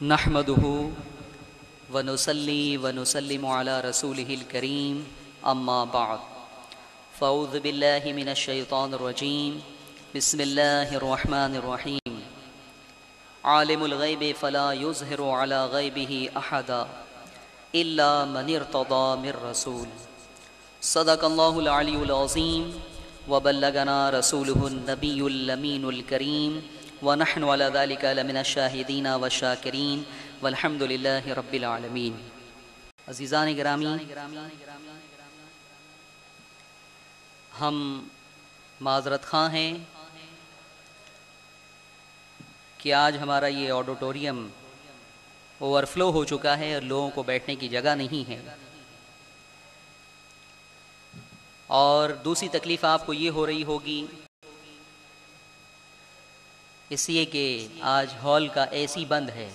نحمده ونصلي ونسلم على رسوله الكريم اما بعد فاعوذ بالله من الشيطان الرجيم بسم الله الرحمن الرحيم عالم الغيب فلا يظهر على غيبه احدا الا من ارتضى من رسول صدق الله العلي العظيم وبلغنا رسوله النبي الامين الكريم ونحن على ذلك لمن الشاهدين والشاكرين والحمد لله رب العالمین۔ عزیزان گرامی، ہم معذرت خواہ ہیں کہ آج ہمارا یہ آڈیٹوریم اوور فلو ہو چکا ہے اور لوگوں کو بیٹھنے کی جگہ نہیں ہے، اور دوسری تکلیف آپ کو یہ ہو رہی ہوگی اس لیے کہ آج ہال کا اے سی بند ہے،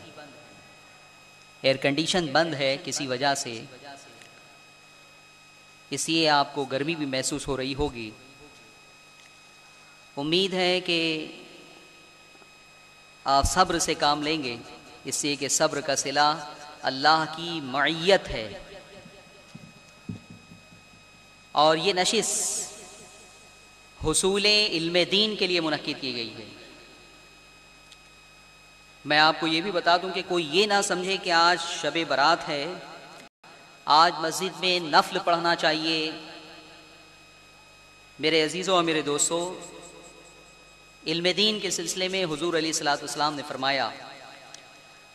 ایئر کنڈیشن بند ہے کسی وجہ سے، اس لیے آپ کو گرمی بھی محسوس ہو رہی ہوگی۔ امید ہے کہ آپ صبر سے کام لیں گے، اس لیے کہ صبر کا صلہ اللہ کی معیت ہے، اور یہ نشست حصول علم دین کے لیے منعقد کی گئی ہے۔ میں آپ کو یہ بھی بتا دوں کہ کوئی یہ نہ سمجھے کہ آج شب برات ہے، آج مسجد میں نفل پڑھنا چاہیے۔ میرے عزیزوں اور میرے دوستوں، علم دین کے سلسلے میں حضور علیہ الصلوۃ والسلام نے فرمایا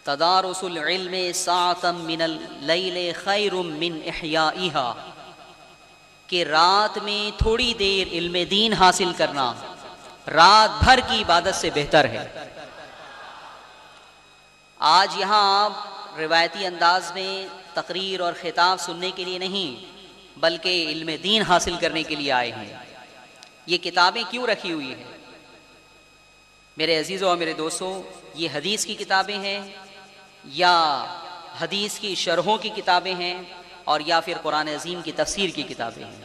تدارس العلم ساعۃ من اللیل خیر من احیائها، کہ رات میں تھوڑی دیر علم دین حاصل کرنا رات بھر کی عبادت سے بہتر ہے۔ آج یہاں آپ روایتی انداز میں تقریر اور خطاب سننے کے لیے نہیں بلکہ علم دین حاصل کرنے کے لیے آئے ہیں۔ یہ کتابیں کیوں رکھی ہوئی ہیں میرے عزیزوں اور میرے دوستوں؟ یہ حدیث کی کتابیں ہیں یا حدیث کی شرحوں کی کتابیں ہیں اور یا پھر قرآن عظیم کی تفسیر کی کتابیں ہیں۔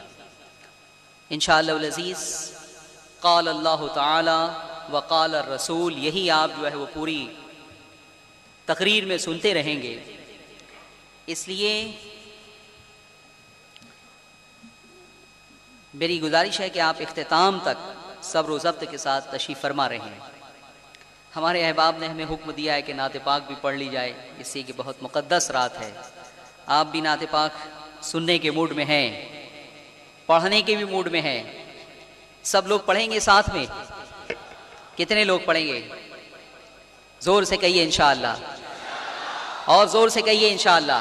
انشاءاللہ العزیز قال اللہ تعالی وقال الرسول، یہی آپ جو ہے وہ پوری تقریر میں سنتے رہیں گے۔ اس لیے میری گزارش ہے کہ آپ اختتام تک صبر و ضبط کے ساتھ تشریف فرما رہے ہیں۔ ہمارے احباب نے ہمیں حکم دیا ہے کہ نعت پاک بھی پڑھ لی جائے، اس لیے کہ بہت مقدس رات ہے۔ آپ بھی نعت پاک سننے کے موڈ میں ہیں، پڑھنے کے بھی موڈ میں ہیں۔ سب لوگ پڑھیں گے ساتھ میں؟ کتنے لوگ پڑھیں گے؟ زور سے کہیے انشاءاللہ، اور زور سے کہیے انشاءاللہ۔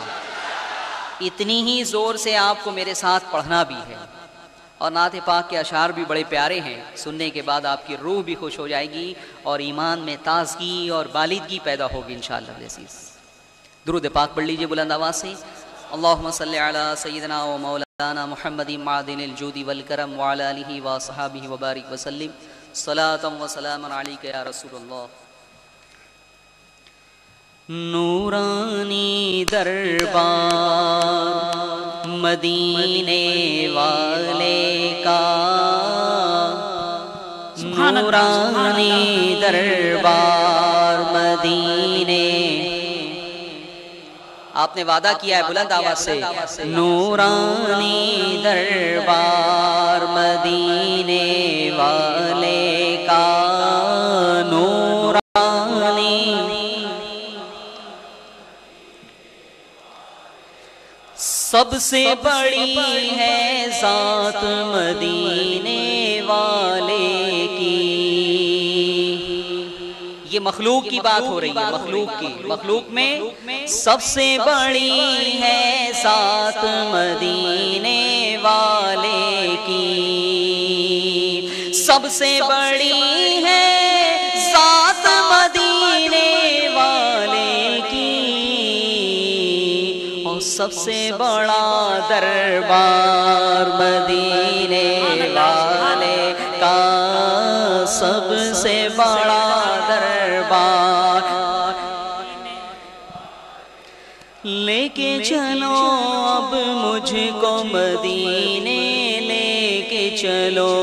اتنی ہی زور سے آپ کو میرے ساتھ پڑھنا بھی ہے، اور نعت پاک کے اشعار بھی بڑے پیارے ہیں، سننے کے بعد آپ کی روح بھی خوش ہو جائے گی اور ایمان میں تازگی اور بالغی پیدا ہوگی انشاءاللہ العزیز۔ درود پاک پڑھ لیجئے بلند آواز سے۔ اللہم صلی علی سیدنا و مولانا محمد معدن الجود والکرم وعلی آلہ وصحابہ وبارک وسلم صلاۃ و سلام علیک یا رسول اللہ۔ نورانی دربار مدینے والے کا، نورانی دربار مدینے، آپ نے وعدہ کیا ہے بلند آواز سے، نورانی دربار مدینے والے کا، نورانی سب سے بڑی ہے ذات مدینے والے کی۔ یہ مخلوق کی بات ہو رہی ہے، مخلوق کی، مخلوق میں سب سے بڑی ہے ذات مدینے والے کی، سب سے بڑی ہے ذات مدینے والے کی، سب سے بڑا دربار مدینے والے کا، سب سے بڑا دربار، لے کے چلو اب مجھ کو مدینے، لے کے چلو،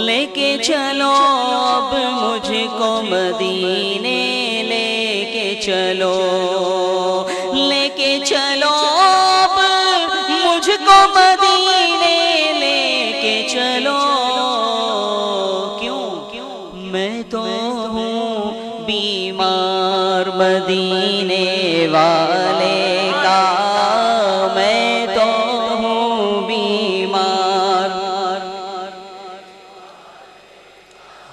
لے کے چلو اب مجھ کو مدینے، لے چلو، لے کے چلو اب مجھ کو مدینے لے کے چلو، کیوں میں تو ہوں بیمار مدینے والے کا، میں تو ہوں بیمار،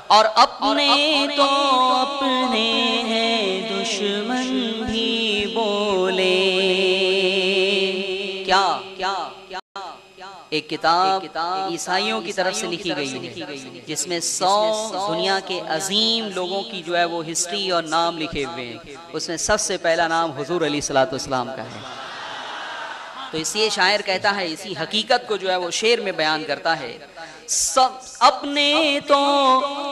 اور اپنے تو اپنے ہیں دشمن بھی بولے، کیا ایک کتاب عیسائیوں کی طرف سے لکھی گئی ہے جس میں 100 دنیا کے عظیم لوگوں کی جو ہے وہ ہسٹری اور نام لکھے ہوئے ہیں، اس میں سب سے پہلا نام حضور علیہ السلام کا ہے۔ تو اسی شاعر کہتا ہے، اسی حقیقت کو جو ہے وہ شعر میں بیان کرتا ہے، سب اپنے تو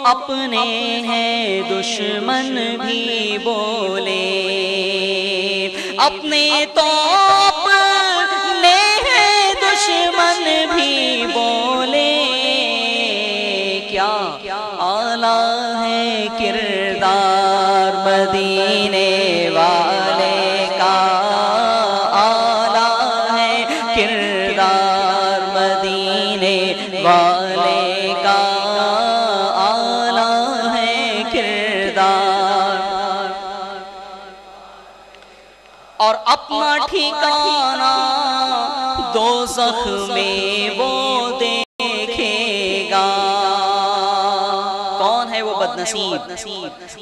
اپنے ہیں دشمن بھی بولے، اپنے تو اپنے ہیں دشمن بھی بولے، کیا اعلیٰ ہے کردار مدینے والے کا، اعلیٰ ہے کردار مدینے والے کا، اعلیٰ ہے کردار، اور اپنا ٹھکانہ دوزخ میں وہ دیکھے گا، کون ہے وہ بدنصیب،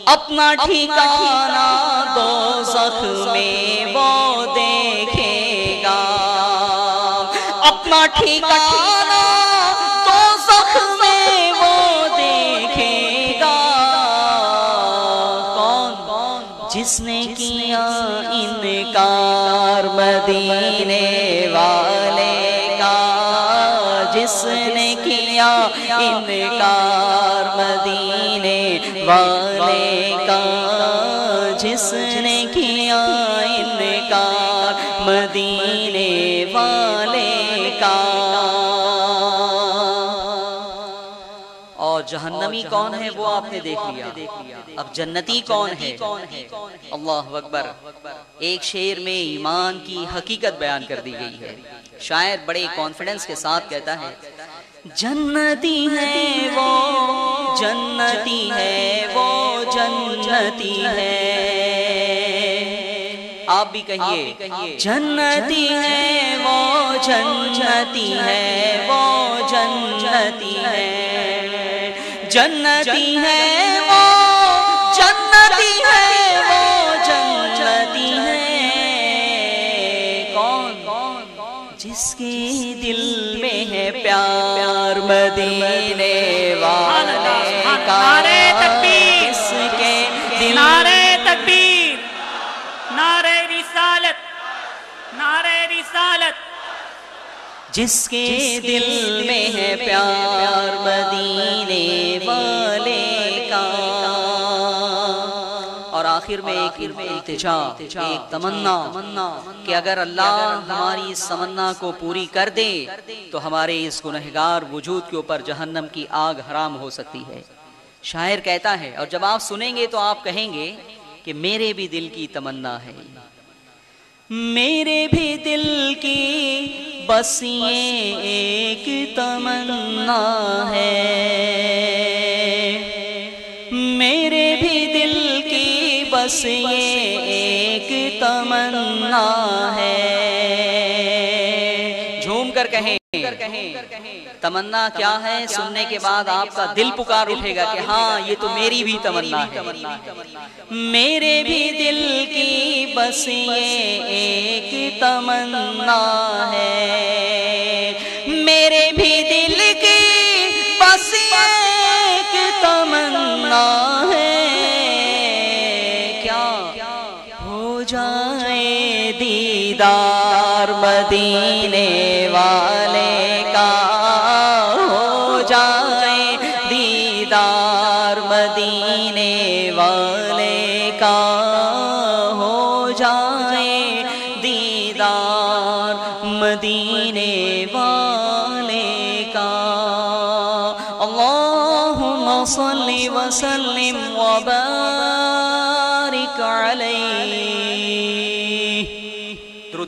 اپنا ٹھکانہ دوزخ میں وہ دیکھے گا، اپنا ٹھکانہ دوزخ میں وہ دیکھے گا، کون جس نے کیا انکار مدینے والے کا، جس نے کیا انکار مدینے والے کا، جس نے کیا انکار مدینے والے کا۔ اور جہنمی کون ہے وہ آپ نے دیکھ لیا، اب جنتی کون ہے؟ اللہ اکبر۔ ایک شعر میں ایمان کی حقیقت بیان کر دی گئی ہے، شاعر بڑے کانفیڈنس کے ساتھ کہتا ہے، جنتی ہے وہ جنتی ہے وہ جنتی ہے، آپ بھی کہیے جنتی ہے وہ جنتی ہے وہ جنتی ہے، جنتی ہے وہ جنتی ہے وہ جنتی ہے، کون جس کے دل میں ہے پیار مدینے والے کا، نعرہ تکبیر، جس کے دل، نعرہ تکبیر، نعرہ رسالت، نعرہ رسالت، جس کے دل میں ہے پیار مدینے والے کا۔ اور آخر میں ایک التجا، ایک تمنا کہ اگر اللہ ہماری اس تمنا کو پوری کر دے تو ہمارے اس گنہگار وجود کے اوپر جہنم کی آگ حرام ہو سکتی ہے۔ شاعر کہتا ہے، اور جب آپ سنیں گے تو آپ کہیں گے کہ میرے بھی دل کی تمنا ہے، میرے بھی دل کی بس یہ ایک تمنا ہے، میرے بھی دل کی بس یہ ایک تمنا ہے، جھوم کر کہیں تمنا کیا ہے؟ سننے کے بعد آپ کا دل پکار اٹھے گا کہ ہاں یہ تو میری بھی تمنا ہے، میرے بھی دل کی بس یہ ایک تمنا ہے، میرے بھی دل کی بس ایک تمنا ہے، کیا ہو جائے دیدار مدینے والے کا، ہو جائے دیدار مدینے والے کا، ہو جائے دیدار مدینے والے کا۔ اللہم صل وسلم وبارک علیہ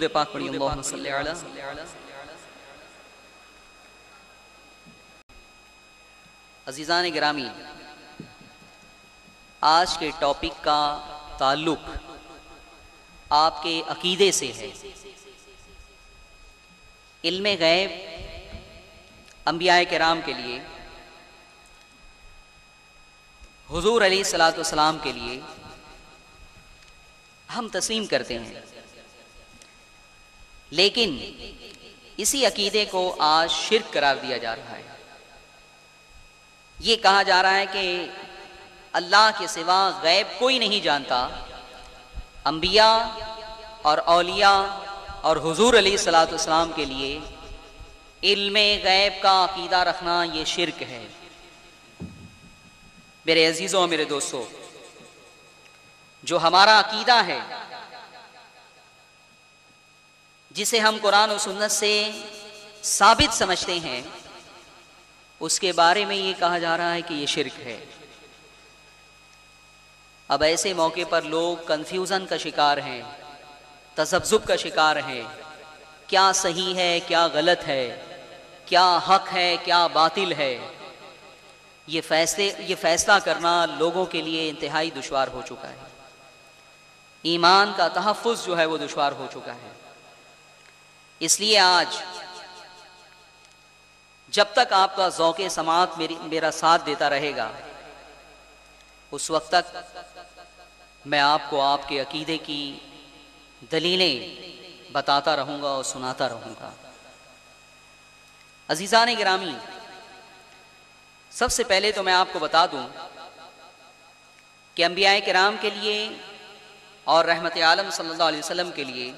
پاک پڑھی اللہم صلی علی. عزیزان گرامی، آج کے ٹاپک کا تعلق آپ کے عقیدے سے ہے. علم غیب انبیاء کرام کے لیے، حضور علیہ الصلوۃ والسلام کے لیے ہم تسلیم کرتے ہیں، لیکن اسی عقیدے کو آج شرک قرار دیا جا رہا ہے. یہ کہا جا رہا ہے کہ اللہ کے سوا غیب کوئی نہیں جانتا. انبیاء اور اولیاء اور حضور علیہ الصلوۃ والسلام کے لیے علم غیب کا عقیدہ رکھنا یہ شرک ہے. میرے عزیزوں اور میرے دوستوں، جو ہمارا عقیدہ ہے، جسے ہم قرآن و سنت سے ثابت سمجھتے ہیں، اس کے بارے میں یہ کہا جا رہا ہے کہ یہ شرک ہے. اب ایسے موقع پر لوگ کنفیوژن کا شکار ہیں، تذبذب کا شکار ہیں. کیا صحیح ہے، کیا غلط ہے، کیا حق ہے، کیا باطل ہے. یہ فیصلہ کرنا لوگوں کے لیے انتہائی دشوار ہو چکا ہے. ایمان کا تحفظ جو ہے وہ دشوار ہو چکا ہے. اس لیے آج جب تک آپ کا ذوق سماعت میرا ساتھ دیتا رہے گا، اس وقت تک میں آپ کو آپ کے عقیدے کی دلیلیں بتاتا رہوں گا اور سناتا رہوں گا. عزیزان گرامی، سب سے پہلے تو میں آپ کو بتا دوں کہ انبیاء کرام کے لیے اور رحمت عالم صلی اللہ علیہ وسلم کے لیے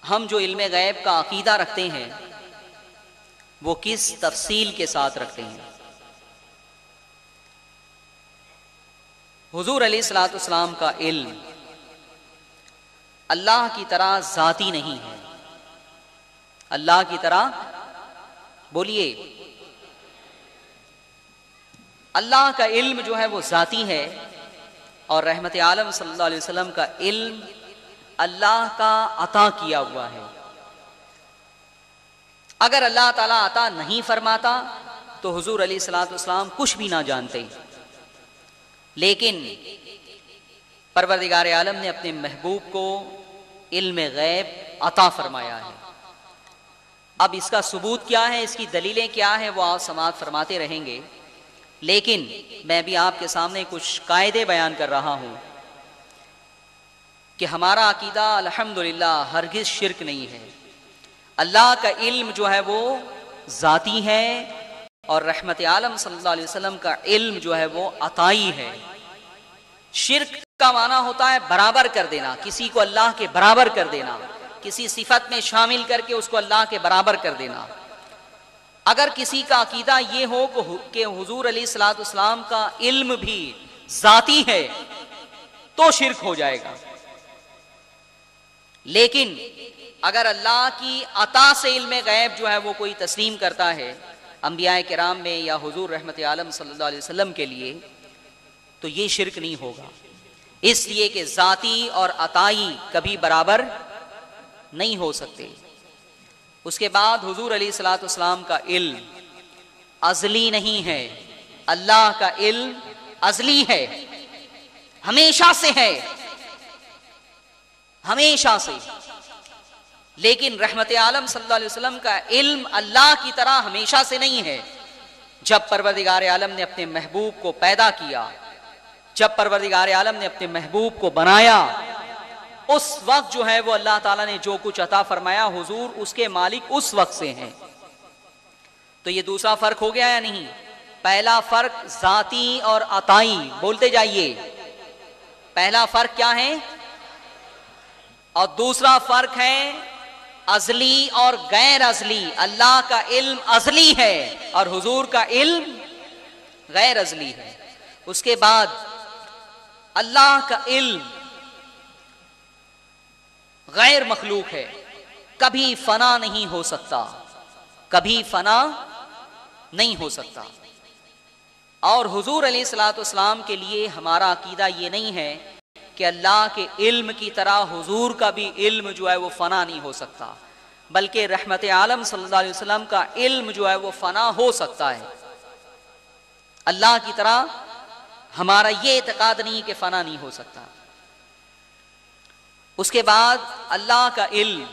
ہم جو علم غیب کا عقیدہ رکھتے ہیں وہ کس تفصیل کے ساتھ رکھتے ہیں. حضور علیہ الصلوۃ والسلام کا علم اللہ کی طرح ذاتی نہیں ہے. اللہ کی طرح بولیے، اللہ کا علم جو ہے وہ ذاتی ہے، اور رحمت عالم صلی اللہ علیہ وسلم کا علم اللہ کا عطا کیا ہوا ہے. اگر اللہ تعالیٰ عطا نہیں فرماتا تو حضور علیہ الصلوۃ والسلام کچھ بھی نہ جانتے. لیکن پروردگار عالم نے اپنے محبوب کو علم غیب عطا فرمایا ہے. اب اس کا ثبوت کیا ہے، اس کی دلیلیں کیا ہیں، وہ آپ سماعت فرماتے رہیں گے. لیکن میں بھی آپ کے سامنے کچھ قاعدے بیان کر رہا ہوں کہ ہمارا عقیدہ الحمدللہ ہرگز شرک نہیں ہے. اللہ کا علم جو ہے وہ ذاتی ہے، اور رحمت عالم صلی اللہ علیہ وسلم کا علم جو ہے وہ عطائی ہے. شرک کا معنی ہوتا ہے برابر کر دینا، کسی کو اللہ کے برابر کر دینا، کسی صفت میں شامل کر کے اس کو اللہ کے برابر کر دینا. اگر کسی کا عقیدہ یہ ہو کہ حضور علیہ الصلوۃ والسلام کا علم بھی ذاتی ہے تو شرک ہو جائے گا. لیکن اگر اللہ کی عطا سے علم غیب جو ہے وہ کوئی تسلیم کرتا ہے انبیاء کرام میں یا حضور رحمت عالم صلی اللہ علیہ وسلم کے لیے، تو یہ شرک نہیں ہوگا. اس لیے کہ ذاتی اور عطائی کبھی برابر نہیں ہو سکتے. اس کے بعد حضور علیہ الصلوۃ والسلام کا علم ازلی نہیں ہے. اللہ کا علم ازلی ہے، ہمیشہ سے ہے، ہمیشہ سے. لیکن رحمت عالم صلی اللہ علیہ وسلم کا علم اللہ کی طرح ہمیشہ سے نہیں ہے. جب پروردگار عالم نے اپنے محبوب کو پیدا کیا، جب پروردگار عالم نے اپنے محبوب کو بنایا، اس وقت جو ہے وہ اللہ تعالیٰ نے جو کچھ عطا فرمایا، حضور اس کے مالک اس وقت سے ہیں. تو یہ دوسرا فرق ہو گیا یا نہیں؟ پہلا فرق ذاتی اور عطائی، بولتے جائیے. پہلا فرق کیا ہے؟ اور دوسرا فرق ہے ازلی اور غیر ازلی. اللہ کا علم ازلی ہے اور حضور کا علم غیر ازلی ہے. اس کے بعد اللہ کا علم غیر مخلوق ہے، کبھی فنا نہیں ہو سکتا، کبھی فنا نہیں ہو سکتا. اور حضور علیہ الصلوۃ والسلام کے لیے ہمارا عقیدہ یہ نہیں ہے کہ اللہ کے علم کی طرح حضور کا بھی علم جو ہے وہ فنا نہیں ہو سکتا، بلکہ رحمت عالم صلی اللہ علیہ وسلم کا علم جو ہے وہ فنا ہو سکتا ہے۔ اللہ کی طرح ہمارا یہ اعتقاد نہیں کہ فنا نہیں ہو سکتا۔ اس کے بعد اللہ کا علم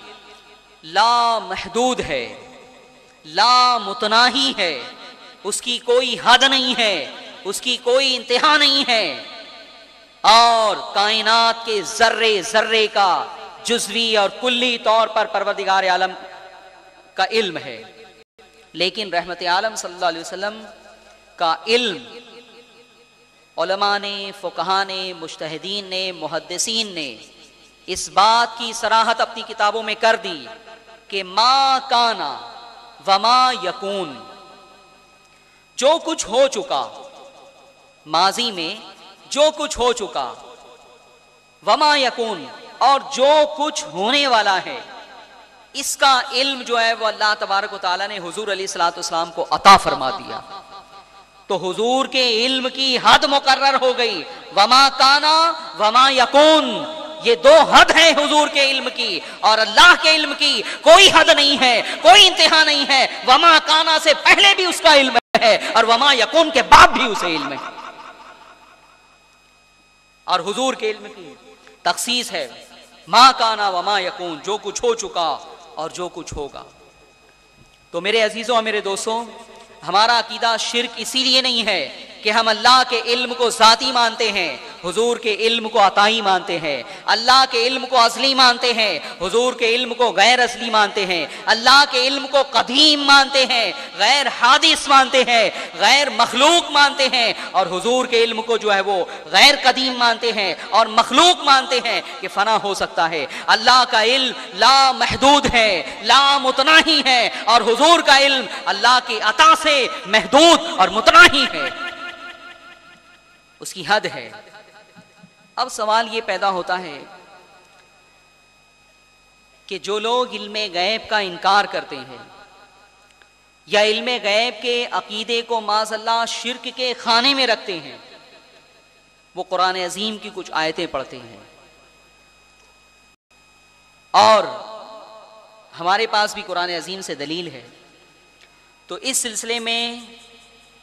لا محدود ہے، لا متناہی ہے، اس کی کوئی حد نہیں ہے، اس کی کوئی انتہا نہیں ہے، اور کائنات کے ذرے ذرے کا جزوی اور کلی طور پر پروردگار عالم کا علم ہے۔ لیکن رحمت عالم صلی اللہ علیہ وسلم کا علم علماء نے، فقہا نے، مجتہدین نے، محدثین نے اس بات کی صراحت اپنی کتابوں میں کر دی کہ ما کانا وما یکون، جو کچھ ہو چکا ماضی میں، جو کچھ ہو چکا، وما یکون، اور جو کچھ ہونے والا ہے، اس کا علم جو ہے وہ اللہ تبارک و تعالیٰ نے حضور علیہ الصلوۃ والسلام کو عطا فرما دیا۔ تو حضور کے علم کی حد مقرر ہو گئی، وما کانا وما یکون، یہ دو حد ہیں حضور کے علم کی، اور اللہ کے علم کی کوئی حد نہیں ہے، کوئی انتہا نہیں ہے۔ وما کانا سے پہلے بھی اس کا علم ہے، اور وما یکون کے بعد بھی اسے علم ہے۔ اور حضور کے علم کی تخصیص ہے ما کانا وما یکون، جو کچھ ہو چکا اور جو کچھ ہوگا۔ تو میرے عزیزوں اور میرے دوستوں، ہمارا عقیدہ شرک اسی لیے نہیں ہے کہ ہم اللہ کے علم کو ذاتی مانتے ہیں، حضور کے علم کو عطائی مانتے ہیں، اللہ کے علم کو ازلی مانتے ہیں، حضور کے علم کو غیر ازلی مانتے ہیں، اللہ کے علم کو قدیم مانتے ہیں، غیر حادث مانتے ہیں، غیر مخلوق مانتے ہیں، اور حضور کے علم کو جو ہے وہ غیر قدیم مانتے ہیں اور مخلوق مانتے ہیں کہ فنا ہو سکتا ہے۔ اللہ کا علم لا محدود ہے، لا متناہی ہے، اور حضور کا علم اللہ کی عطا سے محدود اور متناہی ہے، اس کی حد ہے۔ اب سوال یہ پیدا ہوتا ہے کہ جو لوگ علم غیب کا انکار کرتے ہیں یا علم غیب کے عقیدے کو معاذ اللہ شرک کے خانے میں رکھتے ہیں، وہ قرآن عظیم کی کچھ آیتیں پڑھتے ہیں، اور ہمارے پاس بھی قرآن عظیم سے دلیل ہے۔ تو اس سلسلے میں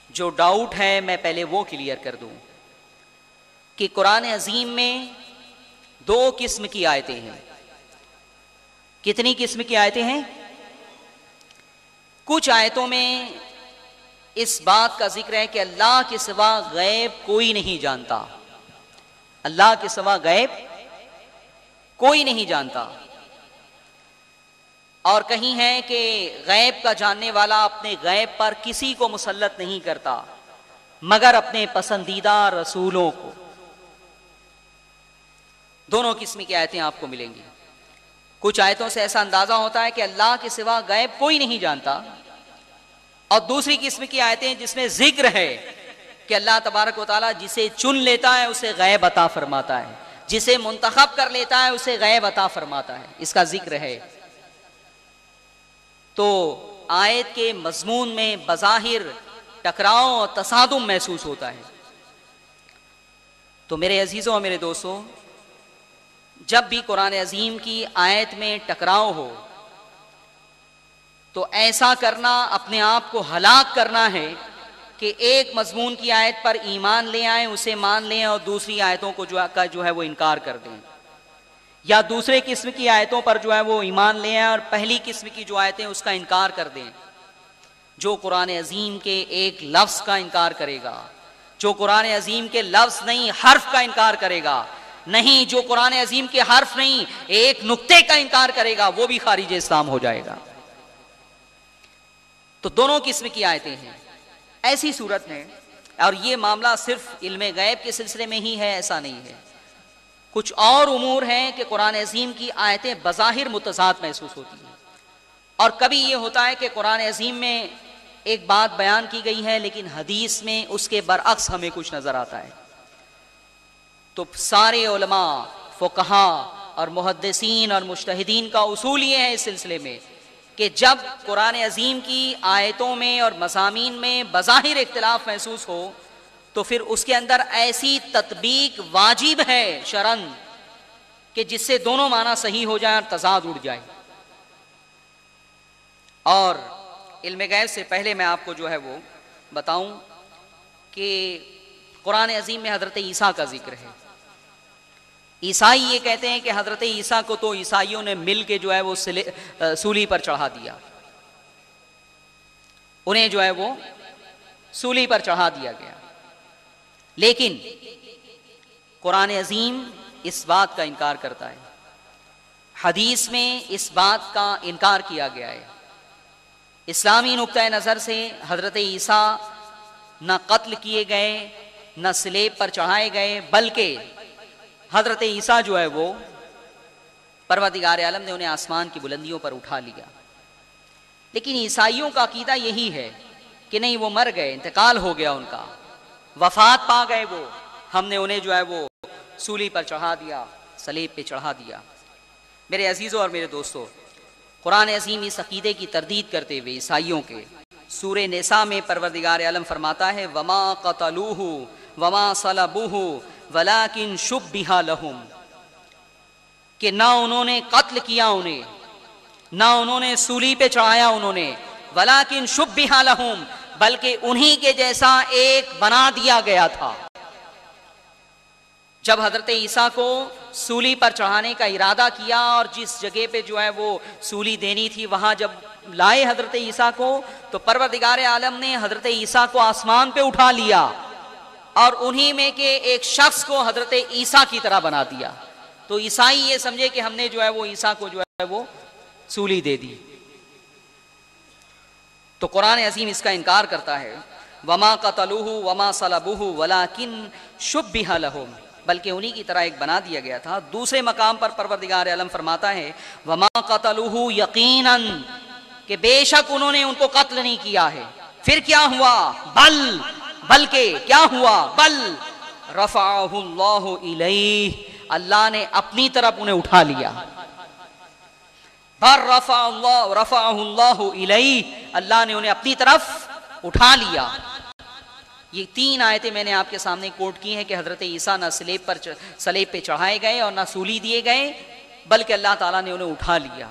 جو ڈاؤٹ ہے میں پہلے وہ کلیئر کر دوں کہ قرآن عظیم میں دو قسم کی آیتیں ہیں۔ کتنی قسم کی آیتیں ہیں؟ کچھ آیتوں میں اس بات کا ذکر ہے کہ اللہ کے سوا غیب کوئی نہیں جانتا، اللہ کے سوا غیب کوئی نہیں جانتا، اور کہیں ہے کہ غیب کا جاننے والا اپنے غیب پر کسی کو مسلط نہیں کرتا مگر اپنے پسندیدہ رسولوں کو۔ دونوں قسم کی آیتیں آپ کو ملیں گی۔ کچھ آیتوں سے ایسا اندازہ ہوتا ہے کہ اللہ کے سوا غیب کوئی نہیں جانتا، اور دوسری قسم کی آیتیں جس میں ذکر ہے کہ اللہ تبارک و تعالیٰ جسے چن لیتا ہے اسے غیب عطا فرماتا ہے، جسے منتخب کر لیتا ہے اسے غیب عطا فرماتا ہے، اس کا ذکر ہے۔ تو آیت کے مضمون میں بظاہر ٹکراؤ اور تصادم محسوس ہوتا ہے۔ تو میرے عزیزوں اور میرے دوستوں، جب بھی قرآن عظیم کی آیت میں ٹکراؤ ہو تو ایسا کرنا اپنے آپ کو ہلاک کرنا ہے کہ ایک مضمون کی آیت پر ایمان لے آئیں، اسے مان لیں، اور دوسری آیتوں کو جو ہے وہ انکار کر دیں، یا دوسرے قسم کی آیتوں پر جو ہے وہ ایمان لے آئیں اور پہلی قسم کی جو آیتیں اس کا انکار کر دیں۔ جو قرآن عظیم کے ایک لفظ کا انکار کرے گا، جو قرآن عظیم کے لفظ نہیں حرف کا انکار کرے گا، نہیں جو قرآن عظیم کے حرف نہیں ایک نقطے کا انکار کرے گا، وہ بھی خارج اسلام ہو جائے گا۔ تو دونوں قسم کی آیتیں ہیں۔ ایسی صورت میں، اور یہ معاملہ صرف علم غیب کے سلسلے میں ہی ہے ایسا نہیں ہے، کچھ اور امور ہیں کہ قرآن عظیم کی آیتیں بظاہر متضاد محسوس ہوتی ہیں، اور کبھی یہ ہوتا ہے کہ قرآن عظیم میں ایک بات بیان کی گئی ہے لیکن حدیث میں اس کے برعکس ہمیں کچھ نظر آتا ہے۔ تو سارے علماء، فقہا اور محدثین اور مجتہدین کا اصول یہ ہے اس سلسلے میں کہ جب قرآن عظیم کی آیتوں میں اور مضامین میں بظاہر اختلاف محسوس ہو تو پھر اس کے اندر ایسی تطبیق واجب ہے شرعن کہ جس سے دونوں معنی صحیح ہو جائیں اور تضاد اڑ جائے. اور علم غیب سے پہلے میں آپ کو جو ہے وہ بتاؤں کہ قرآن عظیم میں حضرت عیسیٰ کا ذکر ہے. عیسائی یہ کہتے ہیں کہ حضرت عیسیٰ کو تو عیسائیوں نے مل کے جو ہے وہ سولی پر چڑھا دیا، انہیں جو ہے وہ سولی پر چڑھا دیا گیا. لیکن قرآن عظیم اس بات کا انکار کرتا ہے، حدیث میں اس بات کا انکار کیا گیا ہے. اسلامی نقطۂ نظر سے حضرت عیسیٰ نہ قتل کیے گئے نہ سلیب پر چڑھائے گئے، بلکہ حضرت عیسیٰ جو ہے وہ پروردگار عالم نے انہیں آسمان کی بلندیوں پر اٹھا لیا. لیکن عیسائیوں کا عقیدہ یہی ہے کہ نہیں، وہ مر گئے، انتقال ہو گیا، ان کا وفات پا گئے، وہ ہم نے انہیں جو ہے وہ سولی پر چڑھا دیا، صلیب پہ چڑھا دیا. میرے عزیزوں اور میرے دوستوں، قرآن عظیم اس عقیدے کی تردید کرتے ہوئے عیسائیوں کے سورہ نساء میں پروردگار عالم فرماتا ہے وما قتلوہ وما صلبوہ ولکن شبہ لہم، کہ نہ انہوں نے قتل کیا انہیں، نہ انہوں نے سولی پہ چڑھایا انہوں نے، ولکن شبہ لہم، بلکہ انہی کے جیسا ایک بنا دیا گیا تھا. جب حضرت عیسیٰ کو سولی پر چڑھانے کا ارادہ کیا اور جس جگہ پہ جو ہے وہ سولی دینی تھی وہاں جب لائے حضرت عیسیٰ کو، تو پروردگار عالم نے حضرت عیسیٰ کو آسمان پہ اٹھا لیا اور انہی میں کے ایک شخص کو حضرت عیسیٰ کی طرح بنا دیا. تو عیسائی یہ سمجھے کہ ہم نے جو ہے وہ عیسیٰ کو جو ہے وہ سولی دے دی. تو قرآن عظیم اس کا انکار کرتا ہے وما قتلوہ وما صلبوہ ولکن شبہ لہم، بلکہ انہی کی طرح ایک بنا دیا گیا تھا. دوسرے مقام پر پروردگار عالم فرماتا ہے وما قتلوہ یقیناً، کہ بے شک انہوں نے ان کو قتل نہیں کیا ہے. پھر کیا ہوا؟ بلکہ کیا ہوا؟ بل رفعہ اللہ الیہ، اللہ نے اپنی طرف انہیں اٹھا لیا. بل رفعہ اللہ الیہ، اللہ نے انہیں اپنی طرف اٹھا لیا. یہ 3 آیتیں میں نے آپ کے سامنے کوٹ کی ہیں کہ حضرت عیسیٰ نہ صلیب پہ چڑھائے گئے اور نہ سولی دیے گئے، بلکہ اللہ تعالیٰ نے انہیں اٹھا لیا.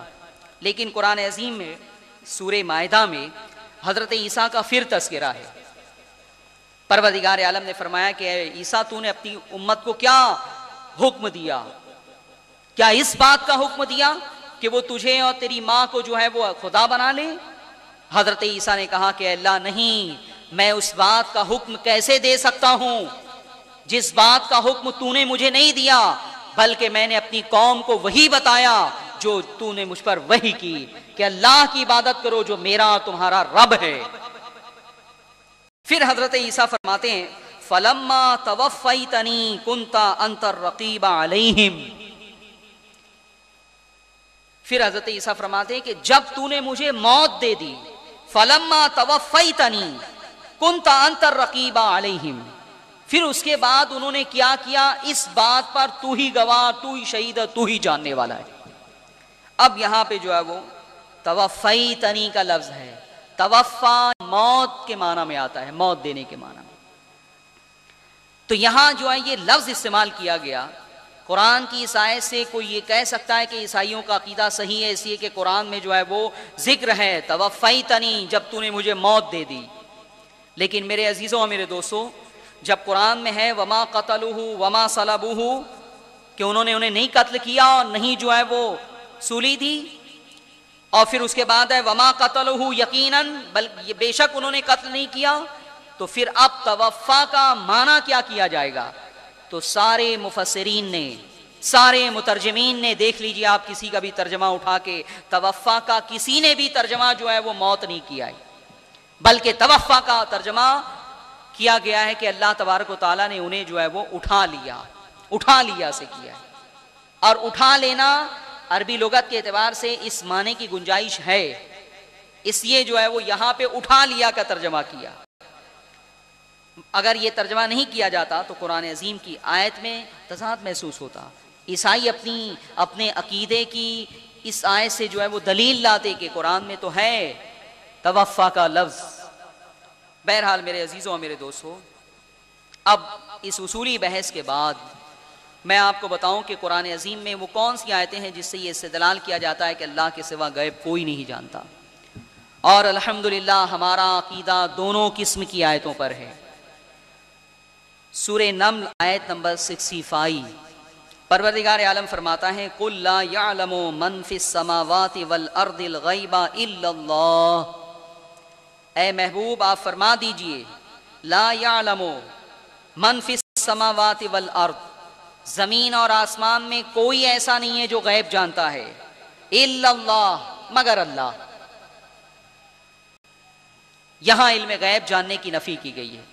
لیکن قرآن عظیم میں سورہ مائدہ میں حضرت عیسیٰ کا پھر تذکرہ ہے. پروردگار عالم نے فرمایا کہ اے عیسیٰ، تو نے اپنی امت کو کیا حکم دیا؟ کیا اس بات کا حکم دیا کہ وہ تجھے اور تیری ماں کو جو ہے وہ خدا بنا لے؟ حضرت عیسیٰ نے کہا کہ اللہ نہیں، میں اس بات کا حکم کیسے دے سکتا ہوں جس بات کا حکم تو نے مجھے نہیں دیا، بلکہ میں نے اپنی قوم کو وہی بتایا جو تو نے مجھ پر وحی کی کہ اللہ کی عبادت کرو جو میرا اور تمہارا رب ہے. پھر حضرت عیسیٰ فرماتے ہیں فلما توفیتنی کنت انت الرقیب علیہم، پھر حضرت عیسیٰ فرماتے ہیں کہ جب تو نے مجھے موت دے دی، فلما توفیتنی کنت انت الرقیب علیہم، پھر اس کے بعد انہوں نے کیا کیا اس بات پر تو ہی گواہ، تو ہی شہید ہے، تو ہی جاننے والا ہے. اب یہاں پہ جو ہے وہ توفیتنی کا لفظ ہے. توفا موت کے معنی میں آتا ہے، موت دینے کے معنی میں. تو یہاں جو ہے یہ لفظ استعمال کیا گیا. قرآن کی اس آیت سے کوئی یہ کہہ سکتا ہے کہ عیسائیوں کا عقیدہ صحیح ہے اس لیے کہ قرآن میں جو ہے وہ ذکر ہے توفیتنی، جب تو نے مجھے موت دے دی. لیکن میرے عزیزوں اور میرے دوستوں، جب قرآن میں ہے وما قتلوہ وما صلبوہ، کہ انہوں نے انہیں نہیں قتل کیا اور نہیں جو ہے وہ سولی دی، اور پھر اس کے بعد ہے وما قتلوہ یقیناً، بلکہ بے شک انہوں نے قتل نہیں کیا، تو پھر اب توفا کا معنی کیا کیا جائے گا؟ تو سارے مفسرین نے، سارے مترجمین نے، دیکھ لیجئے آپ کسی کا بھی ترجمہ اٹھا کے، توفا کا کسی نے بھی ترجمہ جو ہے وہ موت نہیں کیا ہے، بلکہ توفا کا ترجمہ کیا گیا ہے کہ اللہ تبارک و تعالیٰ نے انہیں جو ہے وہ اٹھا لیا سے کیا ہے. اور اٹھا لینا عربی لغت کے اعتبار سے اس معنی کی گنجائش ہے، اس لیے جو ہے وہ یہاں پہ اٹھا لیا کا ترجمہ کیا. اگر یہ ترجمہ نہیں کیا جاتا تو قرآن عظیم کی آیت میں تضاد محسوس ہوتا. عیسائی اپنے عقیدے کی اس آیت سے جو ہے وہ دلیل لاتے کہ قرآن میں تو ہے توفا کا لفظ. بہرحال میرے عزیزوں اور میرے دوستوں، اب اس اصولی بحث کے بعد میں آپ کو بتاؤں کہ قرآن عظیم میں وہ کون سی آیتیں ہیں جس سے یہ استدلال کیا جاتا ہے کہ اللہ کے سوا غیب کوئی نہیں جانتا. اور الحمدللہ ہمارا عقیدہ دونوں قسم کی آیتوں پر ہے. سورہ نمل آیت نمبر 65 پروردگار عالم فرماتا ہے قُلْ لَا يَعْلَمُ مَنْ فِي السَّمَاوَاتِ وَالْأَرْضِ الْغَيْبَ إِلَّا اللَّهُ. اے محبوب آپ فرما دیجئے لا يعلم من فی السماوات والارض، زمین اور آسمان میں کوئی ایسا نہیں ہے جو غیب جانتا ہے، الا اللہ، مگر اللہ. یہاں علم غیب جاننے کی نفی کی گئی ہے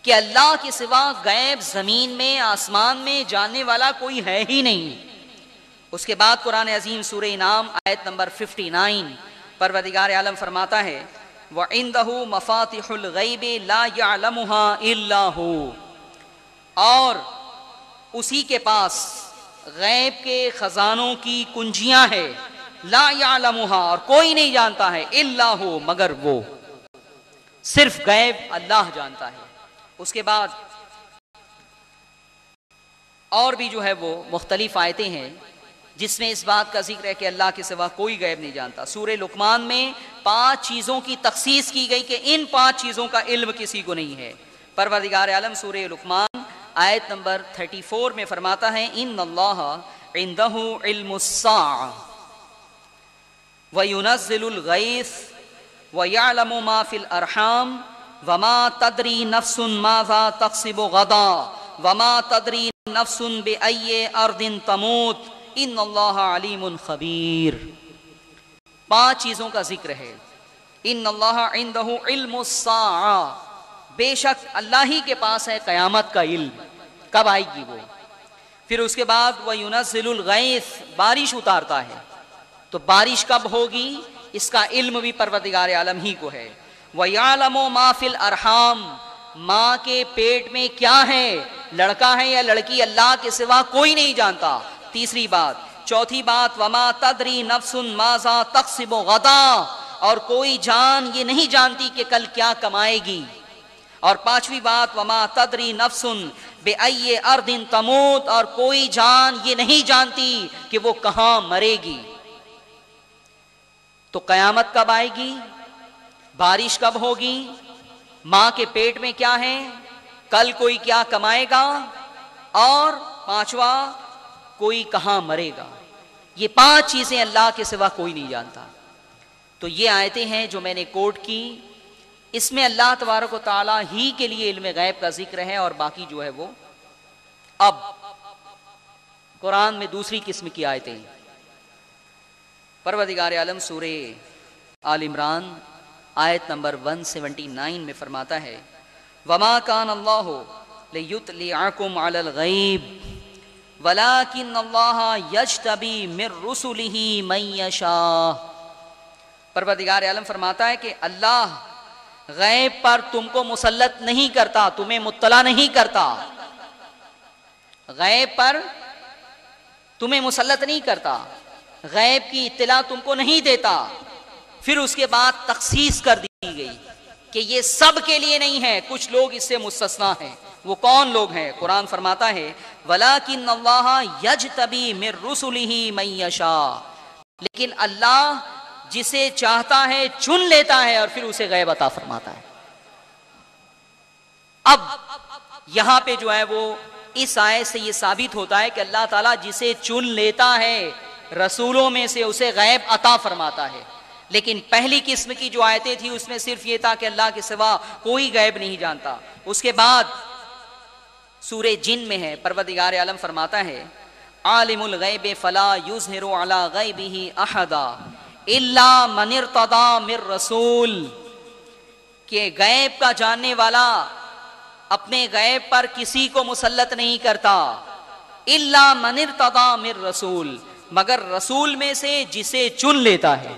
کہ اللہ کے سوا غیب زمین میں آسمان میں جاننے والا کوئی ہے ہی نہیں. اس کے بعد قرآن عظیم سورہ انعام آیت نمبر 59 پروردگار عالم فرماتا ہے وَعِندَهُ مَفَاتِحُ الْغَيْبِ لَا يَعْلَمُهَا إِلَّا هُوَ، اور اسی کے پاس غیب کے خزانوں کی کنجیاں ہے، لا يعلمها، اور کوئی نہیں جانتا ہے، الا هو، مگر وہ. صرف غیب اللہ جانتا ہے. اس کے بعد اور بھی جو ہے وہ مختلف آیتیں ہیں جس میں اس بات کا ذکر ہے کہ اللہ کے سوا کوئی غیب نہیں جانتا. سورہ لقمان میں 5 چیزوں کی تخصیص کی گئی کہ ان 5 چیزوں کا علم کسی کو نہیں ہے. پروردگار عالم سورہ لقمان آیت نمبر 34 میں فرماتا ہے ان اللہ عنده علم الساعة وينزل الغیث ويعلم ما في الارحام وما تدری نفس ماذا تکسب غدا وما تدری نفس بأي ارض تموت ان اللہ علیم خبیر. 5 چیزوں کا ذکر ہے. ان اللہ عنده علم الساعة، بے شک اللہ ہی کے پاس ہے قیامت کا علم، کب آئے گی وہ. پھر اس کے بعد وَيُنَزِّلُ الْغَيْث، بارش اتارتا ہے، تو بارش کب ہوگی اس کا علم بھی پروردگار عالم ہی کو ہے. وَيَعْلَمُ مَا فِي الْأَرْحَامِ، ماں کے پیٹ میں کیا ہے، لڑکا ہے یا لڑکی، اللہ کے سوا کوئی نہیں جانتا. تیسری بات. چوتھی بات وَمَا تَدْرِي نَفْسٌ مَاذَا تَكْسِبُ غَدًا، اور کوئی جان یہ نہیں جانتی کہ کل کیا کمائے گی. اور 5ویں بات وَمَا تَدْرِي نَفْسٌ بِأَيِّ أَرْضٍ تَمُوتُ، اور کوئی جان یہ نہیں جانتی کہ وہ کہاں مرے گی. تو قیامت کب آئے گی، بارش کب ہوگی، ماں کے پیٹ میں کیا ہے، کل کوئی کیا کمائے گا، اور 5واں کوئی کہاں مرے گا. یہ 5 چیزیں اللہ کے سوا کوئی نہیں جانتا. تو یہ آیتیں ہیں جو میں نے کوٹ کی. اس میں اللہ تبارک و تعالیٰ ہی کے لیے علم غیب کا ذکر ہے، اور باقی جو ہے وہ. اب قرآن میں دوسری قسم کی آیتیں. پروردگار عالم سورہ آل عمران آیت نمبر 179 میں فرماتا ہے وَمَا كَانَ اللَّهُ لِيُطْلِعَكُمْ عَلَى الْغَيْبِ وَلَكِنَّ اللَّهَ يَجْتَبِي مِن رُّسُلِهِ مَن يَشَاءُ. پروردگار عالم فرماتا ہے کہ اللہ غیب پر تم کو مسلط نہیں کرتا، تمہیں مطلع نہیں کرتا، غیب پر تمہیں مسلط نہیں کرتا، غیب کی اطلاع تم کو نہیں دیتا. پھر اس کے بعد تخصیص کر دی گئی کہ یہ سب کے لیے نہیں ہے، کچھ لوگ اس سے مستثنا ہیں. وہ کون لوگ ہیں؟ قرآن فرماتا ہے وَلَكِنَّ اللَّهَ يَجْتَبِي مِن رُّسُلِهِ مَن يَشَاءُ، لیکن اللہ جسے چاہتا ہے چن لیتا ہے اور پھر اسے غیب عطا فرماتا ہے. اب یہاں پہ جو ہے وہ اس آیت سے یہ ثابت ہوتا ہے کہ اللہ تعالیٰ جسے چن لیتا ہے رسولوں میں سے اسے غیب عطا فرماتا ہے. لیکن پہلی قسم کی جو آیتیں تھی اس میں صرف یہ تھا کہ اللہ کے سوا کوئی غیب نہیں جانتا. اس کے بعد سورہ جن میں ہے پروردگار عالم فرماتا ہے عالم الغیب فلا یظہر علی غیبہ احدا الا من ارتضی من رسول، کہ غیب کا جاننے والا اپنے غیب پر کسی کو مسلط نہیں کرتا، الا من ارتضی من رسول، مگر رسول میں سے جسے چن لیتا ہے.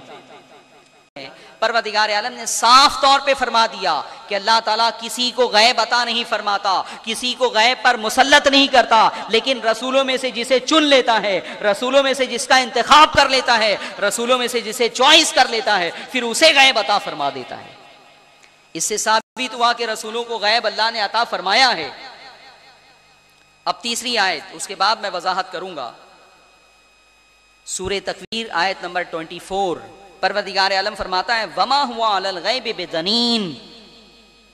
پروردگار عالم نے صاف طور پہ فرما دیا کہ اللہ تعالیٰ کسی کو غیب عطا نہیں فرماتا، کسی کو غیب پر مسلط نہیں کرتا، لیکن رسولوں میں سے جسے چن لیتا ہے، رسولوں میں سے جس کا انتخاب کر لیتا ہے، رسولوں میں سے جسے چوائس کر لیتا ہے، پھر اسے غیب عطا فرما دیتا ہے. اس سے ثابت ہوا کہ رسولوں کو غیب اللہ نے عطا فرمایا ہے. اب تیسری آیت، اس کے بعد میں وضاحت کروں گا. سورہ تکویر آیت نمبر 24، پروردگار عالم فرماتا ہے وما ہوا علی الغیب بضنین،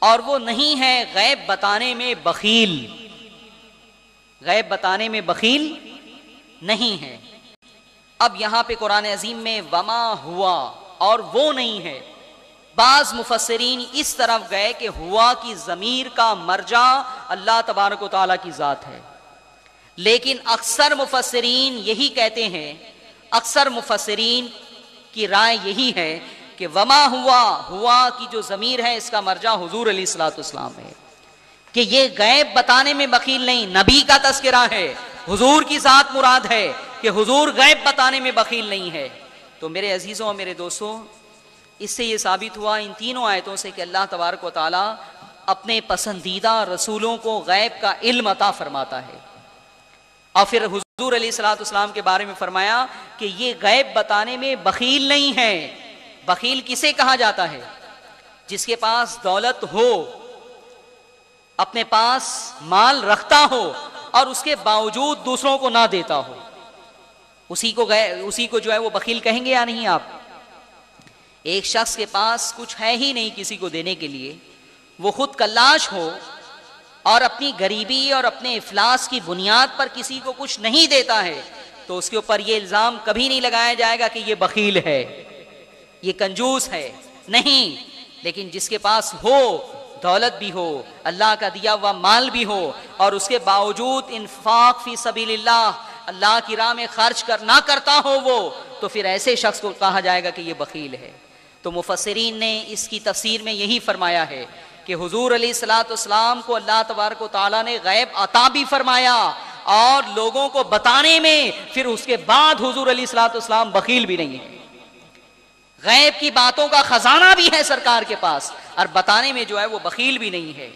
اور وہ نہیں ہے غیب بتانے میں بخیل. غیب بتانے میں بخیل نہیں ہے. اب یہاں پہ قرآن عظیم میں وما ہوا اور وہ نہیں ہے، بعض مفسرین اس طرف گئے کہ ہوا کی ضمیر کا مرجع اللہ تبارک و تعالیٰ کی ذات ہے، لیکن اکثر مفسرین یہی کہتے ہیں، اکثر مفسرین کی رائے یہی ہے کہ وما ہوا کی جو ضمیر ہے اس کا مرجع حضور علیہ الصلوۃ والسلام ہے، کہ یہ غیب بتانے میں بخیل نہیں، نبی کا تذکرہ ہے، حضور کی ذات مراد ہے کہ حضور غیب بتانے میں بخیل نہیں ہے. تو میرے عزیزوں اور میرے دوستوں، اس سے یہ ثابت ہوا ان تینوں آیتوں سے کہ اللہ تبارک و تعالیٰ اپنے پسندیدہ رسولوں کو غیب کا علم عطا فرماتا ہے. اور پھر حضور علیہ الصلوۃ والسلام کے بارے میں فرمایا کہ یہ غیب بتانے میں بخیل نہیں ہے. بخیل کسے کہا جاتا ہے؟ جس کے پاس دولت ہو، اپنے پاس مال رکھتا ہو اور اس کے باوجود دوسروں کو نہ دیتا ہو، اسی کو جو ہے وہ بخیل کہیں گے یا نہیں آپ؟ ایک شخص کے پاس کچھ ہے ہی نہیں کسی کو دینے کے لیے، وہ خود کلاش ہو اور اپنی غریبی اور اپنے افلاس کی بنیاد پر کسی کو کچھ نہیں دیتا ہے، تو اس کے اوپر یہ الزام کبھی نہیں لگایا جائے گا کہ یہ بخیل ہے، یہ کنجوس ہے، نہیں. لیکن جس کے پاس ہو، دولت بھی ہو، اللہ کا دیا ہوا مال بھی ہو، اور اس کے باوجود انفاق فی سبیل اللہ کی راہ میں خرچ نہ کرتا ہو وہ، تو پھر ایسے شخص کو کہا جائے گا کہ یہ بخیل ہے. تو مفسرین نے اس کی تفسیر میں یہی فرمایا ہے کہ حضور علیہ الصلوۃ والسلام کو اللہ تبارک و تعالیٰ نے غیب عطا بھی فرمایا، اور لوگوں کو بتانے میں پھر اس کے بعد حضور علیہ الصلوۃ والسلام بخیل بھی نہیں ہے. غیب کی باتوں کا خزانہ بھی ہے سرکار کے پاس، اور بتانے میں جو ہے وہ بخیل بھی نہیں ہے.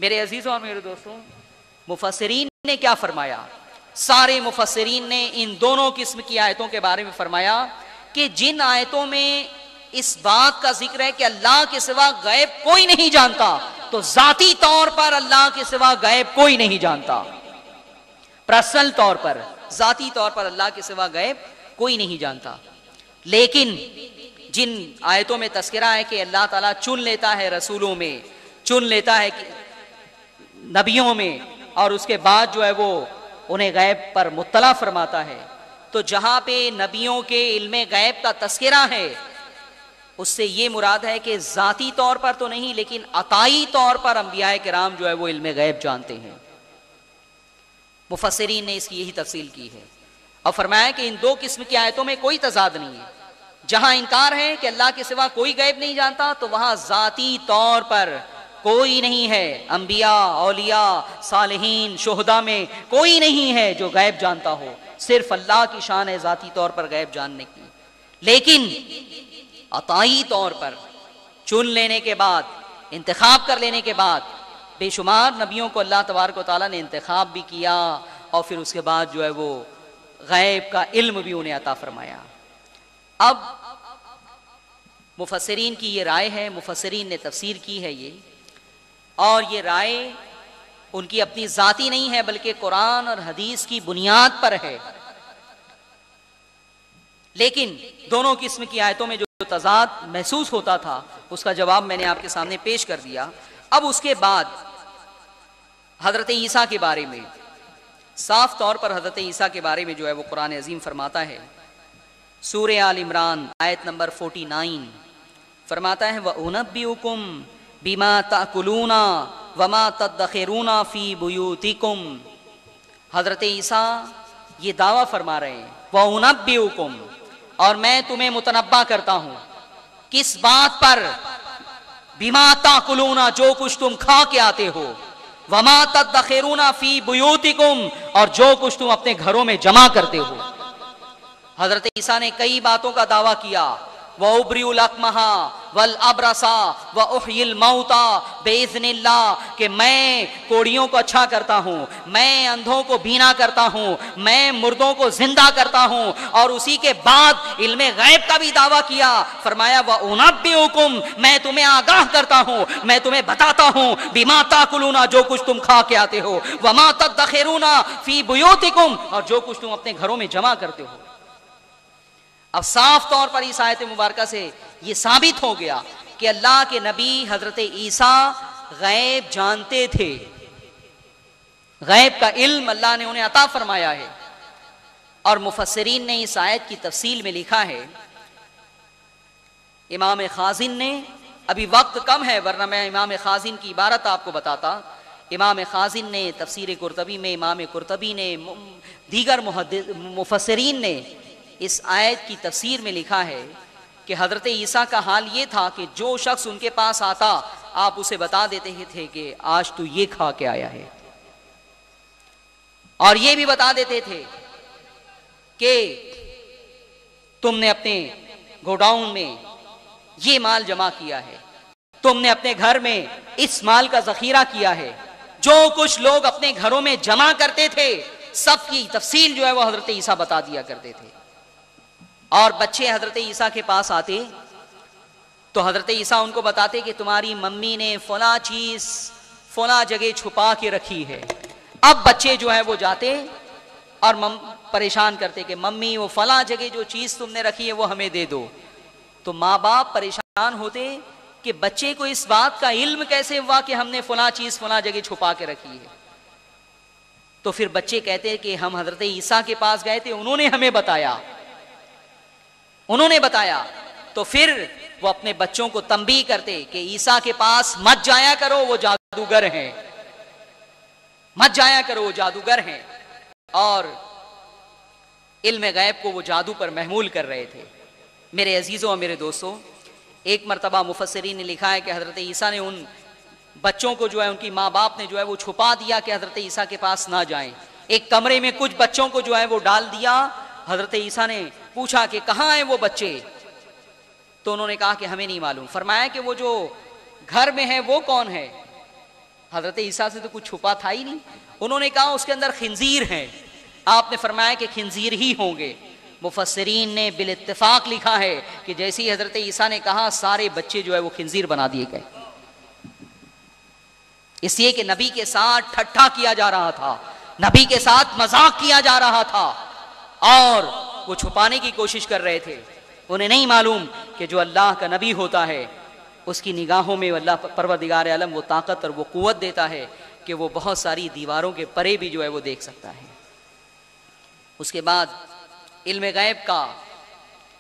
میرے عزیزوں اور میرے دوستوں، مفسرین نے کیا فرمایا؟ سارے مفسرین نے ان دونوں قسم کی آیتوں کے بارے میں فرمایا کہ جن آیتوں میں اس بات کا ذکر ہے کہ اللہ کے سوا غیب کوئی نہیں جانتا، تو ذاتی طور پر اللہ کے سوا غیب کوئی نہیں جانتا. پرسنل طور پر، ذاتی طور پر اللہ کے سوا غیب کوئی نہیں جانتا. لیکن جن آیتوں میں تذکرہ ہے کہ اللہ تعالیٰ چن لیتا ہے رسولوں میں، چن لیتا ہے نبیوں میں، اور اس کے بعد جو ہے وہ انہیں غیب پر مطلع فرماتا ہے، تو جہاں پہ نبیوں کے علم غیب کا تذکرہ ہے، اس سے یہ مراد ہے کہ ذاتی طور پر تو نہیں، لیکن عطائی طور پر انبیاء کرام جو ہے وہ علم غیب جانتے ہیں. مفسرین نے اس کی یہی تفصیل کی ہے، اور فرمایا کہ ان دو قسم کی آیتوں میں کوئی تضاد نہیں ہے. جہاں انکار ہے کہ اللہ کے سوا کوئی غیب نہیں جانتا، تو وہاں ذاتی طور پر کوئی نہیں ہے، انبیاء، اولیاء، صالحین، شہداء میں کوئی نہیں ہے جو غیب جانتا ہو، صرف اللہ کی شان ہے ذاتی طور پر غیب جاننے کی. لیکن عطائی طور پر چن لینے کے بعد، انتخاب کر لینے کے بعد، بے شمار نبیوں کو اللہ تبارک و تعالیٰ نے انتخاب بھی کیا، اور پھر اس کے بعد جو ہے وہ غیب کا علم بھی انہیں عطا فرمایا. اب مفسرین کی یہ رائے ہے، مفسرین نے تفسیر کی ہے یہ، اور یہ رائے ان کی اپنی ذاتی نہیں ہے بلکہ قرآن اور حدیث کی بنیاد پر ہے. لیکن دونوں قسم کی آیتوں میں جو تضاد محسوس ہوتا تھا اس کا جواب میں نے آپ کے سامنے پیش کر دیا. اب اس کے بعد حضرت عیسیٰ کے بارے میں صاف طور پر حضرت عیسیٰ کے بارے میں جو ہے وہ قرآن عظیم فرماتا ہے. سورہ آل عمران آیت نمبر 49 فرماتا ہے وَأُنَبِّئُكُمْ بِمَا تَأْكُلُونَ وَمَا تَدَّخِرُونَ فِي بُيُوتِكُمْ. حضرت عیسیٰ یہ دعویٰ فرما رہے ہیں وَأُنَبِّئُكُمْ، اور میں تمہیں متنبہ کرتا ہوں کس بات پر؟ بِمَا تَأْكُلُونَ، جو کچھ تم کھا کے آتے ہو، وَمَا تَدَّخِرُونَ فِي بُيُوتِكُمْ، اور جو کچھ تم اپنے گھروں میں جمع کرتے ہو. حضرت عیسیٰ نے کئی باتوں کا دعویٰ کیا، وَأُبْرِئُ الْأَكْمَحَ وَالْأَبْرَصَ وَأُحْيِي الْمَوْتَى بِإِذْنِ اللَّهِ کہ میں کوڑیوں کو اچھا کرتا ہوں، میں اندھوں کو بینا کرتا ہوں، میں مردوں کو زندہ کرتا ہوں. اور اسی کے بعد علم غیب کا بھی دعویٰ کیا. فرمایا وَأُنَبِّئُكُم میں تمہیں آگاہ کرتا ہوں، میں تمہیں بتاتا ہوں بِمَا تَأْكُلُونَ جو کچھ تم کھا کے آتے ہو، وَمَا تَدَّخِرُونَ فِي بُيُوتِكُمْ اور جو کچھ تم اپنے گھروں میں جمع کرتے ہو. اب صاف طور پر اس آیت مبارکہ سے یہ ثابت ہو گیا کہ اللہ کے نبی حضرت عیسیٰ غیب جانتے تھے، غیب کا علم اللہ نے انہیں عطا فرمایا ہے. اور مفسرین نے اس آیت کی تفصیل میں لکھا ہے، امام خازن نے، ابھی وقت کم ہے ورنہ میں امام خازن کی عبارت آپ کو بتاتا. امام خازن نے تفسیر قرطبی میں، امام قرطبی نے، دیگر مفسرین نے اس آیت کی تفسیر میں لکھا ہے کہ حضرت عیسیٰ کا حال یہ تھا کہ جو شخص ان کے پاس آتا آپ اسے بتا دیتے تھے کہ آج تو یہ کھا کے آیا ہے، اور یہ بھی بتا دیتے تھے کہ تم نے اپنے گوڈاؤن میں یہ مال جمع کیا ہے، تم نے اپنے گھر میں اس مال کا ذخیرہ کیا ہے. جو کچھ لوگ اپنے گھروں میں جمع کرتے تھے سب کی تفصیل جو ہے وہ حضرت عیسیٰ بتا دیا کرتے تھے. اور بچے حضرت عیسیٰ کے پاس آتے تو حضرت عیسیٰ ان کو بتاتے کہ تمہاری ممی نے فلاں چیز فلاں جگہ چھپا کے رکھی ہے. اب بچے جو ہے وہ جاتے اور پریشان کرتے کہ ممی وہ فلاں جگہ جو چیز تم نے رکھی ہے وہ ہمیں دے دو. تو ماں باپ پریشان ہوتے کہ بچے کو اس بات کا علم کیسے ہوا کہ ہم نے فلاں چیز فلاں جگہ چھپا کے رکھی ہے. تو پھر بچے کہتے کہ ہم حضرت عیسیٰ کے پاس گئے تھے، انہوں نے ہمیں بتایا. تو پھر وہ اپنے بچوں کو تنبیہ کرتے کہ عیسیٰ کے پاس مت جایا کرو، وہ جادوگر ہیں، مت جایا کرو، وہ جادوگر ہیں. اور علم غیب کو وہ جادو پر محمول کر رہے تھے. میرے عزیزوں اور میرے دوستوں، ایک مرتبہ مفسرین نے لکھا ہے کہ حضرت عیسیٰ نے ان بچوں کو جو ہے ان کی ماں باپ نے جو ہے وہ چھپا دیا کہ حضرت عیسیٰ کے پاس نہ جائیں. ایک کمرے میں کچھ بچوں کو جو ہے وہ ڈال دیا. حضرت عیسیٰ نے پوچھا کہ کہاں ہیں وہ بچے، تو انہوں نے کہا کہ ہمیں نہیں معلوم. فرمایا کہ وہ جو گھر میں ہے وہ کون ہے؟ حضرت عیسیٰ سے تو کچھ چھپا تھا ہی نہیں. انہوں نے کہا اس کے اندر خنزیر ہیں. آپ نے فرمایا کہ خنزیر ہی ہوں گے. مفسرین نے بالاتفاق لکھا ہے کہ جیسی حضرت عیسیٰ نے کہا سارے بچے جو ہے وہ خنزیر بنا دیے گئے، اس لیے کہ نبی کے ساتھ ٹھٹھا کیا جا رہا تھا، نبی کے ساتھ مذاق کیا جا رہا تھا اور وہ چھپانے کی کوشش کر رہے تھے. انہیں نہیں معلوم کہ جو اللہ کا نبی ہوتا ہے اس کی نگاہوں میں اللہ پروردگار عالم وہ طاقت اور وہ قوت دیتا ہے کہ وہ بہت ساری دیواروں کے پرے بھی جو ہے وہ دیکھ سکتا ہے. اس کے بعد علم غیب کا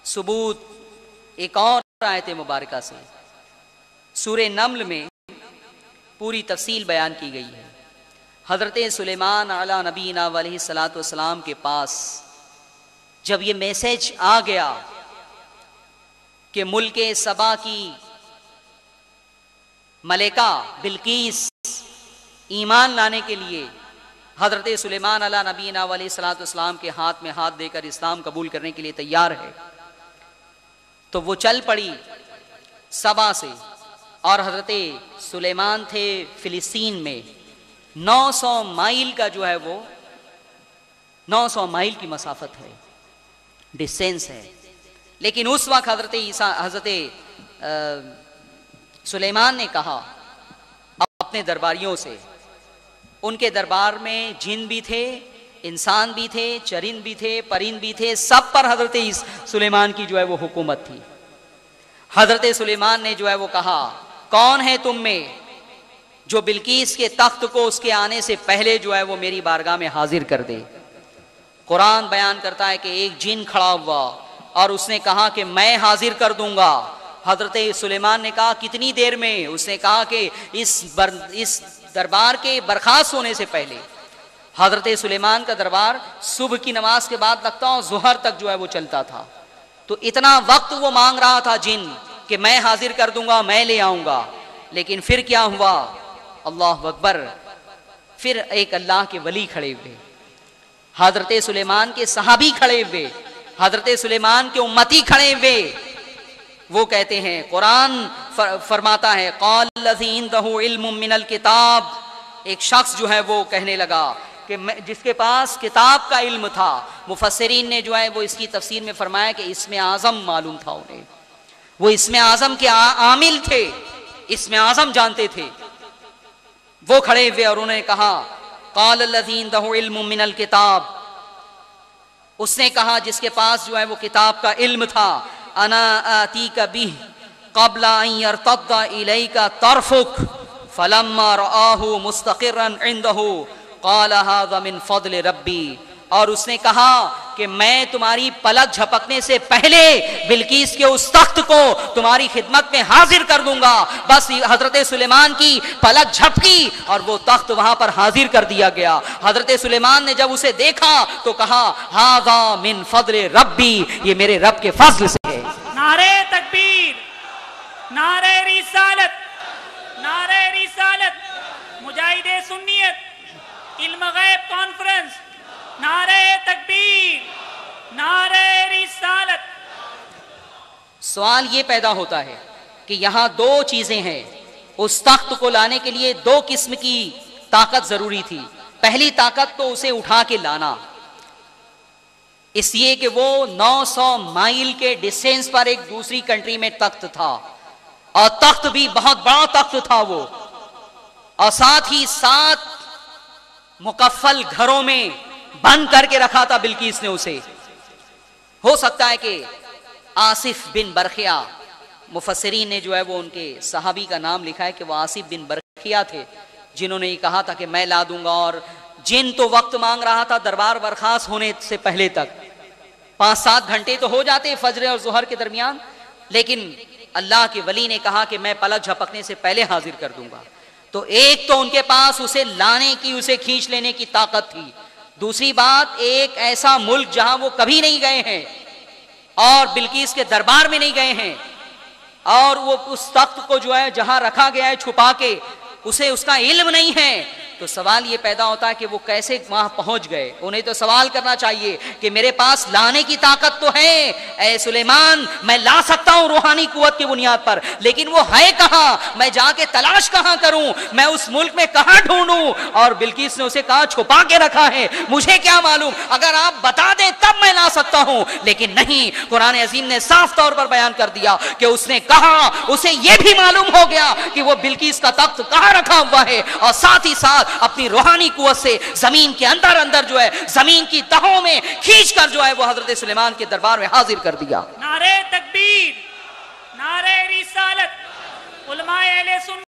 ثبوت ایک اور آیت مبارکہ سے سورہ نمل میں پوری تفصیل بیان کی گئی ہے. حضرت سلیمان علی نبینا علیہ الصلوۃ والسلام کے پاس جب یہ میسج آ گیا کہ ملک سبا کی ملکہ بلقیس ایمان لانے کے لیے حضرت سلیمان علیہ نبینا علیہ الصلوۃ والسلام کے ہاتھ میں ہاتھ دے کر اسلام قبول کرنے کے لیے تیار ہے، تو وہ چل پڑی سبا سے. اور حضرت سلیمان تھے فلسطین میں. 900 مائل کا جو ہے وہ 900 مائل کی مسافت ہے، ڈسٹینس ہے. لیکن اس وقت حضرت سلیمان نے کہا اپنے درباریوں سے، ان کے دربار میں جن بھی تھے، انسان بھی تھے، چرند بھی تھے، پرند بھی تھے، سب پر حضرت سلیمان کی جو ہے وہ حکومت تھی. حضرت سلیمان نے جو ہے وہ کہا کون ہے تم میں جو بلقیس کے تخت کو اس کے آنے سے پہلے جو ہے وہ میری بارگاہ میں حاضر کر دے. قرآن بیان کرتا ہے کہ ایک جن کھڑا ہوا اور اس نے کہا کہ میں حاضر کر دوں گا. حضرت سلیمان نے کہا کتنی دیر میں؟ اس نے کہا کہ اس دربار کے برخاست ہونے سے پہلے. حضرت سلیمان کا دربار صبح کی نماز کے بعد لگتا ہوں ظہر تک جو ہے وہ چلتا تھا. تو اتنا وقت وہ مانگ رہا تھا جن کہ میں حاضر کر دوں گا، میں لے آؤں گا. لیکن پھر کیا ہوا؟ اللہ اکبر، پھر ایک اللہ کے ولی کھڑے ہوئے، حضرت سلیمان کے صحابی کھڑے ہوئے، حضرت سلیمان کے امتی کھڑے ہوئے. وہ کہتے ہیں قرآن فرماتا ہے قال الذی عندہ علم من الکتاب، ایک شخص جو ہے وہ کہنے لگا کہ جس کے پاس کتاب کا علم تھا. مفسرین نے جو ہے وہ اس کی تفسیر میں فرمایا کہ اسم اعظم معلوم تھا انہیں، وہ اسم اعظم کے عامل تھے، اسم اعظم جانتے تھے. وہ کھڑے ہوئے اور انہوں نے کہا قال الذی عندہ علم من الکتاب، اس نے کہا جس کے پاس جو ہے وہ کتاب کا علم تھا، انا آتیک بہ قبل ان یرتد الیک طرفک فلما رآہ مستقرا عندہ قال ھذا من فضل ربی، اور اس نے کہا کہ میں تمہاری پلک جھپکنے سے پہلے بلقیس کے اس تخت کو تمہاری خدمت میں حاضر کر دوں گا. بس حضرت سلیمان کی پلک جھپکی اور وہ تخت وہاں پر حاضر کر دیا گیا. حضرت سلیمان نے جب اسے دیکھا تو کہا ھذا من فضل ربی، یہ میرے رب کے فضل سے ہے. نعرہ تکبیر، نعرہ رسالت، نعرہ رسالت، مجاہد سنیت، علم غیب کانفرنس، نعرہ تکبیر، نعرہ رسالت. سوال یہ پیدا ہوتا ہے کہ یہاں دو چیزیں ہیں. اس تخت کو لانے کے لیے دو قسم کی طاقت ضروری تھی. پہلی طاقت تو اسے اٹھا کے لانا، اس لیے کہ وہ 900 مائل کے ڈسٹینس پر ایک دوسری کنٹری میں تخت تھا، اور تخت بھی بہت بڑا تخت تھا وہ، اور ساتھ ہی 7 مکفل گھروں میں بند کر کے رکھا تھا بلقیس نے اسے. ہو سکتا ہے کہ آصف بن برخیا، مفسرین نے جو ہے وہ ان کے صحابی کا نام لکھا ہے کہ وہ آصف بن برخیا تھے، جنہوں نے یہ کہا تھا کہ میں لا دوں گا. اور جن تو وقت مانگ رہا تھا دربار برخاست ہونے سے پہلے تک، 5-7 گھنٹے تو ہو جاتے فجر اور ظہر کے درمیان، لیکن اللہ کے ولی نے کہا کہ میں پلک جھپکنے سے پہلے حاضر کر دوں گا. تو ایک تو ان کے پاس اسے لانے کی، اسے کھینچ لینے کی طاقت تھی. دوسری بات، ایک ایسا ملک جہاں وہ کبھی نہیں گئے ہیں اور بلقیس کے دربار میں نہیں گئے ہیں، اور وہ اس تخت کو جو ہے جہاں رکھا گیا ہے چھپا کے، اسے اس کا علم نہیں ہے. تو سوال یہ پیدا ہوتا ہے کہ وہ کیسے وہاں پہنچ گئے. انہیں تو سوال کرنا چاہیے کہ میرے پاس لانے کی طاقت تو ہے، اے سلیمان میں لا سکتا ہوں روحانی قوت کی بنیاد پر، لیکن وہ ہے کہاں؟ میں جا کے تلاش کہاں کروں؟ میں اس ملک میں کہاں ڈھونڈوں؟ اور بلقیس نے اسے کہا چھپا کے رکھا ہے، مجھے کیا معلوم، اگر آپ بتا دیں تب میں لا سکتا ہوں. لیکن نہیں، قرآن عظیم نے صاف طور پر بیان کر دیا کہ اس نے کہا، اسے یہ بھی معلوم ہو گیا کہ وہ بلقیس کا تخت کہاں رکھا ہوا ہے، اور ساتھ ہی ساتھ اپنی روحانی قوت سے زمین کے اندر جو ہے زمین کی تہوں میں کھینچ کر جو ہے وہ حضرت سلیمان کے دربار میں حاضر کر دیا. نعرہ تکبیر، نعرہ رسالت، علماء اہل سنت